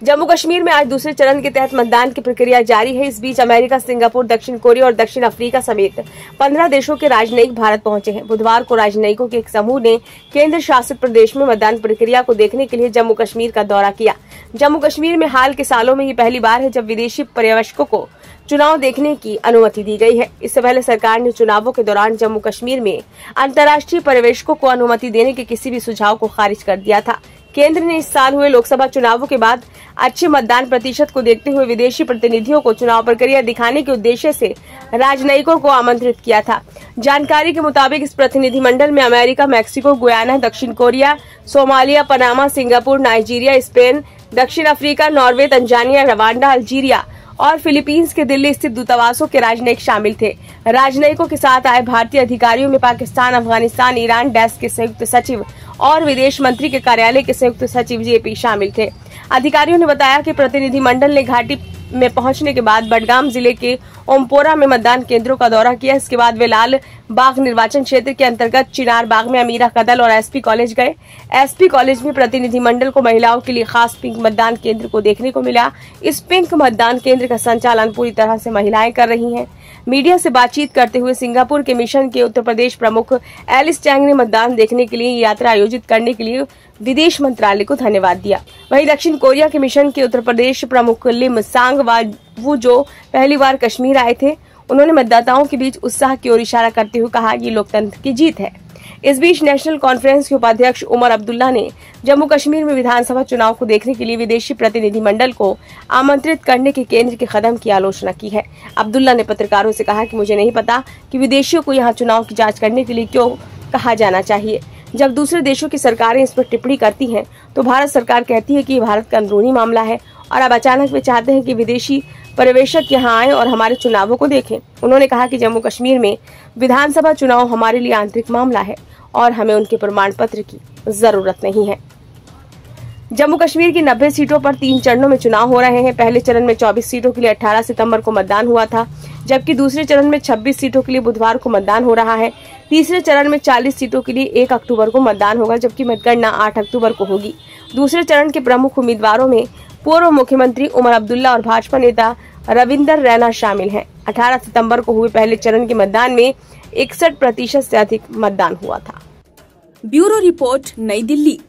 जम्मू कश्मीर में आज दूसरे चरण के तहत मतदान की प्रक्रिया जारी है। इस बीच अमेरिका, सिंगापुर, दक्षिण कोरिया और दक्षिण अफ्रीका समेत 15 देशों के राजनयिक भारत पहुंचे हैं। बुधवार को राजनयिकों के एक समूह ने केंद्र शासित प्रदेश में मतदान प्रक्रिया को देखने के लिए जम्मू कश्मीर का दौरा किया। जम्मू कश्मीर में हाल के सालों में ये पहली बार है जब विदेशी पर्यवेक्षकों को चुनाव देखने की अनुमति दी गई है। इससे पहले सरकार ने चुनावों के दौरान जम्मू कश्मीर में अंतर्राष्ट्रीय पर्यवेक्षकों को अनुमति देने के किसी भी सुझाव को खारिज कर दिया था। केंद्र ने इस साल हुए लोकसभा चुनावों के बाद अच्छे मतदान प्रतिशत को देखते हुए विदेशी प्रतिनिधियों को चुनाव प्रक्रिया दिखाने के उद्देश्य से राजनयिकों को आमंत्रित किया था। जानकारी के मुताबिक इस प्रतिनिधिमंडल में अमेरिका, मैक्सिको, गुयाना, दक्षिण Korea, Somalia, Panama, Singapore, Nigeria, Spain, दक्षिण Africa, Norway, Tanzania, Rwanda, Algeria और फिलीपींस के दिल्ली स्थित दूतावासों के राजनयिक शामिल थे। राजनयिकों के साथ आए भारतीय अधिकारियों में पाकिस्तान, अफगानिस्तान, ईरान डेस्क के संयुक्त सचिव और विदेश मंत्री के कार्यालय के संयुक्त सचिव जेपी शामिल थे। अधिकारियों ने बताया कि प्रतिनिधिमंडल ने घाटी में पहुंचने के बाद बडगाम जिले के ओमपोरा में मतदान केंद्रों का दौरा किया। इसके बाद वे लाल बाग निर्वाचन क्षेत्र के अंतर्गत चिनार बाग में अमीरा कदल और एसपी कॉलेज गए। एसपी कॉलेज में प्रतिनिधिमंडल को महिलाओं के लिए खास पिंक मतदान केंद्र को देखने को मिला। इस पिंक मतदान केंद्र का संचालन पूरी तरह से महिलाएं कर रही हैं। मीडिया से बातचीत करते हुए सिंगापुर के मिशन के उत्तर प्रदेश प्रमुख एलिस चैंग ने मतदान देखने के लिए यात्रा आयोजित करने के लिए विदेश मंत्रालय को धन्यवाद दिया। वहीं दक्षिण कोरिया के मिशन के उत्तर प्रदेश प्रमुख लिम सांग वावू जो पहली बार कश्मीर आए थे, उन्होंने मतदाताओं के बीच उत्साह की ओर इशारा करते हुए कहा, ये लोकतंत्र की जीत है। इस बीच नेशनल कॉन्फ्रेंस के उपाध्यक्ष उमर अब्दुल्ला ने जम्मू कश्मीर में विधानसभा चुनाव को देखने के लिए विदेशी प्रतिनिधिमंडल को आमंत्रित करने के केंद्र के कदम की आलोचना की है। अब्दुल्ला ने पत्रकारों से कहा कि मुझे नहीं पता कि विदेशियों को यहां चुनाव की जांच करने के लिए क्यों कहा जाना चाहिए। जब दूसरे देशों की सरकारें इस पर टिप्पणी करती हैं तो भारत सरकार कहती है कि ये भारत का अंदरूनी मामला है और अब अचानक वे चाहते हैं कि विदेशी पर्यवेक्षक यहाँ आए और हमारे चुनावों को देखें। उन्होंने कहा कि जम्मू कश्मीर में विधानसभा चुनाव हमारे लिए आंतरिक मामला है और हमें उनके प्रमाण पत्र की जरूरत नहीं है। जम्मू कश्मीर की 90 सीटों पर 3 चरणों में चुनाव हो रहे हैं। पहले चरण में 24 सीटों के लिए 18 सितंबर को मतदान हुआ था, जबकि दूसरे चरण में 26 सीटों के लिए बुधवार को मतदान हो रहा है। तीसरे चरण में 40 सीटों के लिए 1 अक्टूबर को मतदान होगा, जबकि मतगणना 8 अक्टूबर को होगी। दूसरे चरण के प्रमुख उम्मीदवारों में पूर्व मुख्यमंत्री उमर अब्दुल्ला और भाजपा नेता रविंदर रैना शामिल हैं। 18 सितंबर को हुए पहले चरण के मतदान में 61% से अधिक मतदान हुआ था। ब्यूरो रिपोर्ट, नई दिल्ली।